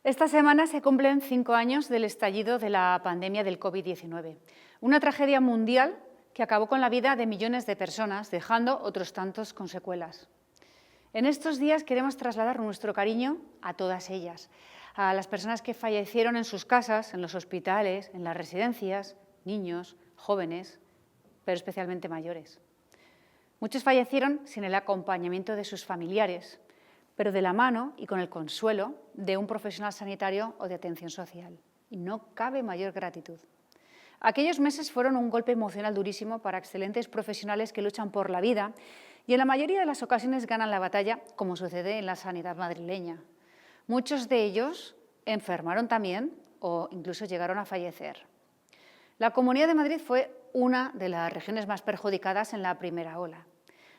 Esta semana se cumplen 5 años del estallido de la pandemia del COVID-19, una tragedia mundial que acabó con la vida de millones de personas, dejando otros tantos con secuelas. En estos días queremos trasladar nuestro cariño a todas ellas, a las personas que fallecieron en sus casas, en los hospitales, en las residencias, niños, jóvenes, pero especialmente mayores. Muchos fallecieron sin el acompañamiento de sus familiares, pero de la mano y con el consuelo de un profesional sanitario o de atención social. Y no cabe mayor gratitud. Aquellos meses fueron un golpe emocional durísimo para excelentes profesionales que luchan por la vida y en la mayoría de las ocasiones ganan la batalla, como sucede en la sanidad madrileña. Muchos de ellos enfermaron también o incluso llegaron a fallecer. La Comunidad de Madrid fue una de las regiones más perjudicadas en la primera ola.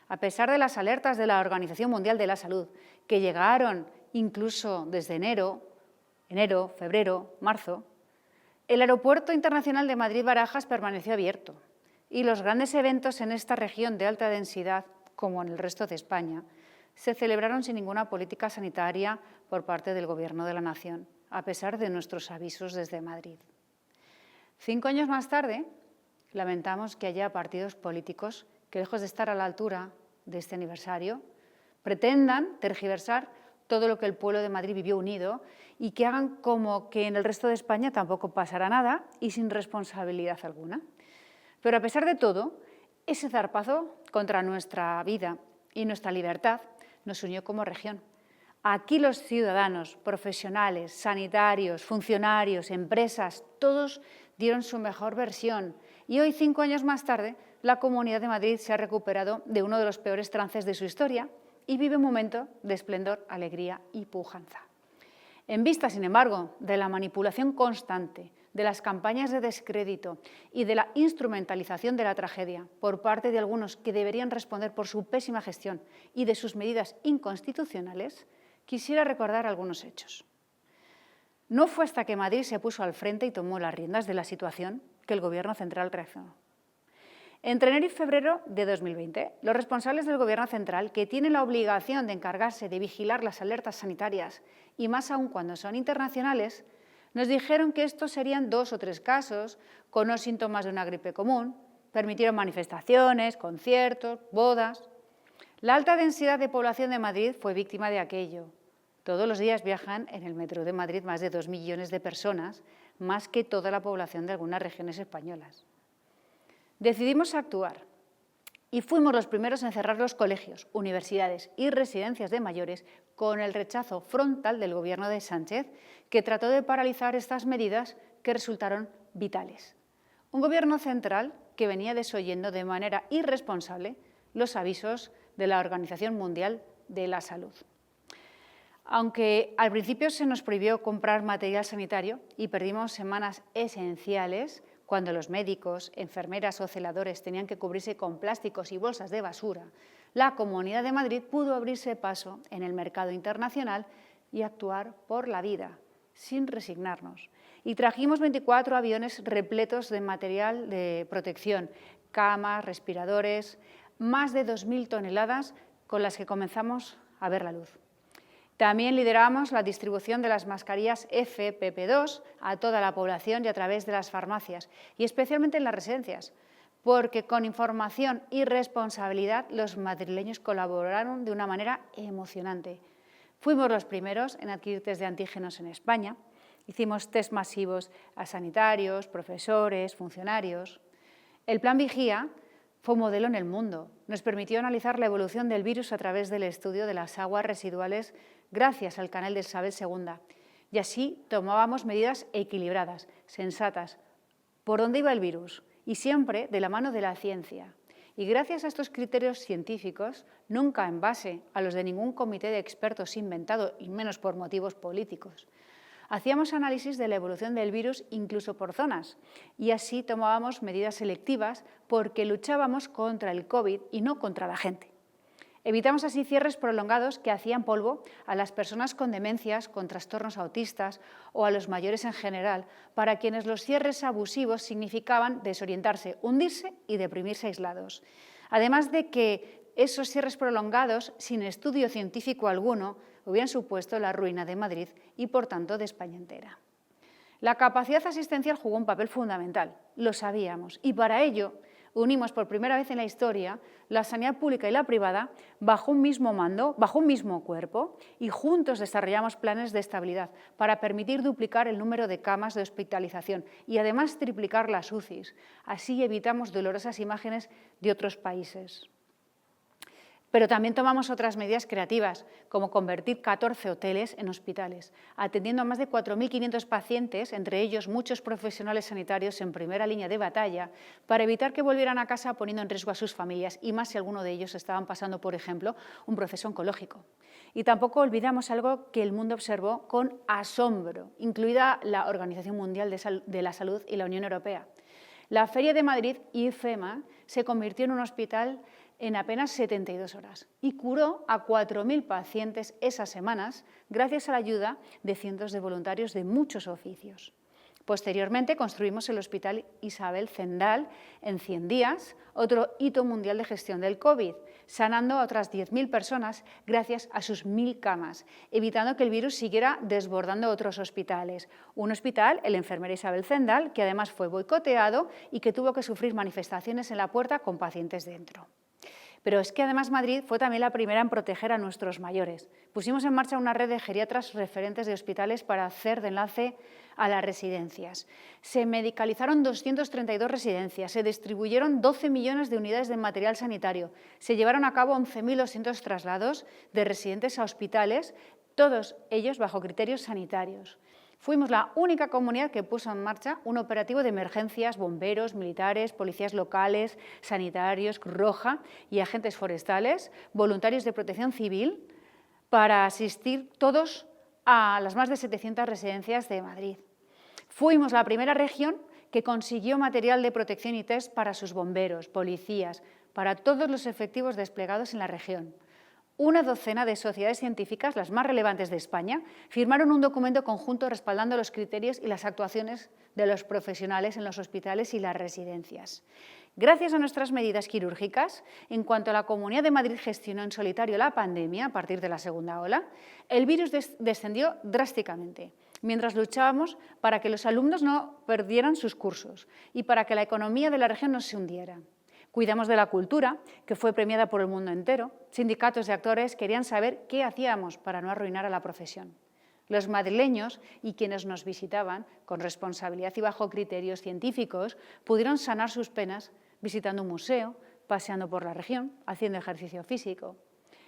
A pesar de las alertas de la Organización Mundial de la Salud, que llegaron incluso desde enero, febrero, marzo, el Aeropuerto Internacional de Madrid-Barajas permaneció abierto y los grandes eventos en esta región de alta densidad, como en el resto de España, se celebraron sin ninguna política sanitaria por parte del Gobierno de la Nación, a pesar de nuestros avisos desde Madrid. 5 años más tarde, lamentamos que haya partidos políticos que, lejos de estar a la altura de este aniversario, pretendan tergiversar todo lo que el pueblo de Madrid vivió unido y que hagan como que en el resto de España tampoco pasará nada y sin responsabilidad alguna. Pero a pesar de todo, ese zarpazo contra nuestra vida y nuestra libertad nos unió como región. Aquí los ciudadanos, profesionales, sanitarios, funcionarios, empresas, todos dieron su mejor versión. Y hoy, 5 años más tarde, la Comunidad de Madrid se ha recuperado de uno de los peores trances de su historia y vive un momento de esplendor, alegría y pujanza. En vista, sin embargo, de la manipulación constante, de las campañas de descrédito y de la instrumentalización de la tragedia por parte de algunos que deberían responder por su pésima gestión y de sus medidas inconstitucionales, quisiera recordar algunos hechos. No fue hasta que Madrid se puso al frente y tomó las riendas de la situación que el Gobierno central reaccionó. Entre enero y febrero de 2020, los responsables del Gobierno central, que tienen la obligación de encargarse de vigilar las alertas sanitarias, y más aún cuando son internacionales, nos dijeron que estos serían 2 o 3 casos con los síntomas de una gripe común, permitieron manifestaciones, conciertos, bodas. La alta densidad de población de Madrid fue víctima de aquello. Todos los días viajan en el metro de Madrid más de 2 millones de personas, más que toda la población de algunas regiones españolas. Decidimos actuar y fuimos los primeros en cerrar los colegios, universidades y residencias de mayores con el rechazo frontal del Gobierno de Sánchez, que trató de paralizar estas medidas que resultaron vitales. Un Gobierno central que venía desoyendo de manera irresponsable los avisos de la Organización Mundial de la Salud. Aunque al principio se nos prohibió comprar material sanitario y perdimos semanas esenciales, cuando los médicos, enfermeras o celadores tenían que cubrirse con plásticos y bolsas de basura, la Comunidad de Madrid pudo abrirse paso en el mercado internacional y actuar por la vida, sin resignarnos. Y trajimos 24 aviones repletos de material de protección, camas, respiradores, más de 2.000 toneladas con las que comenzamos a ver la luz. También lideramos la distribución de las mascarillas FFP2 a toda la población y a través de las farmacias, y especialmente en las residencias, porque con información y responsabilidad los madrileños colaboraron de una manera emocionante. Fuimos los primeros en adquirir test de antígenos en España, hicimos test masivos a sanitarios, profesores, funcionarios. El Plan Vigía fue un modelo en el mundo. Nos permitió analizar la evolución del virus a través del estudio de las aguas residuales gracias al canal de Isabel II. Y así tomábamos medidas equilibradas, sensatas, por dónde iba el virus y siempre de la mano de la ciencia. Y gracias a estos criterios científicos, nunca en base a los de ningún comité de expertos inventado y menos por motivos políticos, hacíamos análisis de la evolución del virus incluso por zonas y así tomábamos medidas selectivas porque luchábamos contra el COVID y no contra la gente. Evitamos así cierres prolongados que hacían polvo a las personas con demencias, con trastornos autistas o a los mayores en general, para quienes los cierres abusivos significaban desorientarse, hundirse y deprimirse aislados. Además de que esos cierres prolongados, sin estudio científico alguno, hubieran supuesto la ruina de Madrid y, por tanto, de España entera. La capacidad asistencial jugó un papel fundamental, lo sabíamos, y para ello unimos por primera vez en la historia la sanidad pública y la privada bajo un mismo mando, bajo un mismo cuerpo, y juntos desarrollamos planes de estabilidad para permitir duplicar el número de camas de hospitalización y además triplicar las UCIs. Así evitamos dolorosas imágenes de otros países. Pero también tomamos otras medidas creativas, como convertir 14 hoteles en hospitales, atendiendo a más de 4.500 pacientes, entre ellos muchos profesionales sanitarios en primera línea de batalla, para evitar que volvieran a casa poniendo en riesgo a sus familias, y más si alguno de ellos estaban pasando, por ejemplo, un proceso oncológico. Y tampoco olvidamos algo que el mundo observó con asombro, incluida la Organización Mundial de la Salud y la Unión Europea. La Feria de Madrid, IFEMA, se convirtió en un hospital en apenas 72 horas y curó a 4.000 pacientes esas semanas gracias a la ayuda de cientos de voluntarios de muchos oficios. Posteriormente construimos el Hospital Isabel Zendal en 100 días, otro hito mundial de gestión del COVID, sanando a otras 10.000 personas gracias a sus 1.000 camas, evitando que el virus siguiera desbordando otros hospitales. Un hospital, el Enfermera Isabel Zendal, que además fue boicoteado y que tuvo que sufrir manifestaciones en la puerta con pacientes dentro. Pero es que además Madrid fue también la primera en proteger a nuestros mayores. Pusimos en marcha una red de geriatras referentes de hospitales para hacer de enlace a las residencias. Se medicalizaron 232 residencias, se distribuyeron 12 millones de unidades de material sanitario, se llevaron a cabo 11.200 traslados de residentes a hospitales, todos ellos bajo criterios sanitarios. Fuimos la única comunidad que puso en marcha un operativo de emergencias, bomberos, militares, policías locales, sanitarios, Cruz Roja y agentes forestales, voluntarios de protección civil, para asistir todos a las más de 700 residencias de Madrid. Fuimos la primera región que consiguió material de protección y test para sus bomberos, policías, para todos los efectivos desplegados en la región. Una docena de sociedades científicas, las más relevantes de España, firmaron un documento conjunto respaldando los criterios y las actuaciones de los profesionales en los hospitales y las residencias. Gracias a nuestras medidas quirúrgicas, en cuanto la Comunidad de Madrid gestionó en solitario la pandemia a partir de la segunda ola, el virus descendió drásticamente, mientras luchábamos para que los alumnos no perdieran sus cursos y para que la economía de la región no se hundiera. Cuidamos de la cultura, que fue premiada por el mundo entero. Sindicatos de actores querían saber qué hacíamos para no arruinar a la profesión. Los madrileños y quienes nos visitaban, con responsabilidad y bajo criterios científicos, pudieron sanar sus penas visitando un museo, paseando por la región, haciendo ejercicio físico.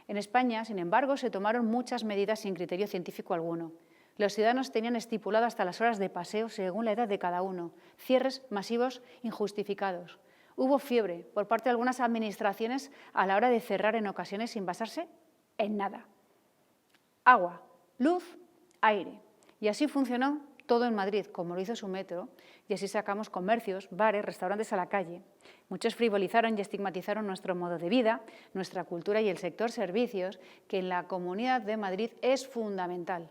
En España, sin embargo, se tomaron muchas medidas sin criterio científico alguno. Los ciudadanos tenían estipulado hasta las horas de paseo según la edad de cada uno, cierres masivos injustificados. Hubo fiebre por parte de algunas administraciones a la hora de cerrar en ocasiones sin basarse en nada. Agua, luz, aire. Y así funcionó todo en Madrid, como lo hizo su metro, y así sacamos comercios, bares, restaurantes a la calle. Muchos frivolizaron y estigmatizaron nuestro modo de vida, nuestra cultura y el sector servicios, que en la Comunidad de Madrid es fundamental.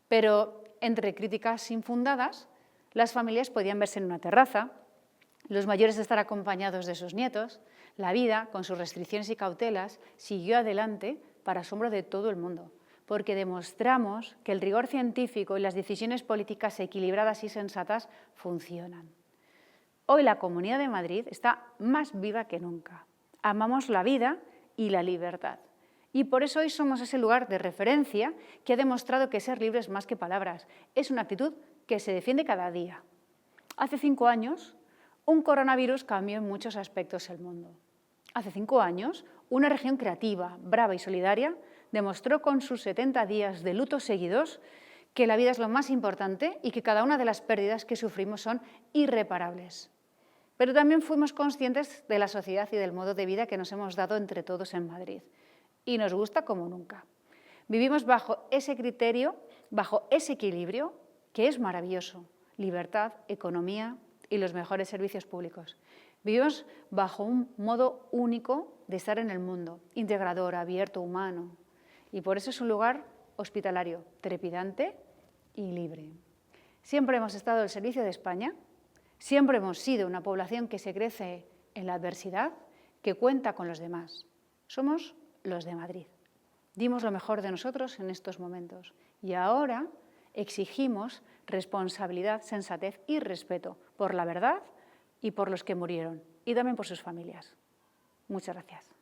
Pero entre críticas infundadas, las familias podían verse en una terraza, los mayores estar acompañados de sus nietos. La vida, con sus restricciones y cautelas, siguió adelante para asombro de todo el mundo, porque demostramos que el rigor científico y las decisiones políticas equilibradas y sensatas funcionan. Hoy la Comunidad de Madrid está más viva que nunca. Amamos la vida y la libertad. Y por eso hoy somos ese lugar de referencia que ha demostrado que ser libre es más que palabras. Es una actitud que se defiende cada día. Hace 5 años, un coronavirus cambió en muchos aspectos el mundo. Hace 5 años, una región creativa, brava y solidaria demostró con sus 70 días de luto seguidos que la vida es lo más importante y que cada una de las pérdidas que sufrimos son irreparables. Pero también fuimos conscientes de la sociedad y del modo de vida que nos hemos dado entre todos en Madrid. Y nos gusta como nunca. Vivimos bajo ese criterio, bajo ese equilibrio, que es maravilloso. Libertad, economía y los mejores servicios públicos. Vivimos bajo un modo único de estar en el mundo, integrador, abierto, humano. Y por eso es un lugar hospitalario, trepidante y libre. Siempre hemos estado al servicio de España, siempre hemos sido una población que se crece en la adversidad, que cuenta con los demás. Somos los de Madrid. Dimos lo mejor de nosotros en estos momentos y ahora exigimos responsabilidad, sensatez y respeto por la verdad y por los que murieron y también por sus familias. Muchas gracias.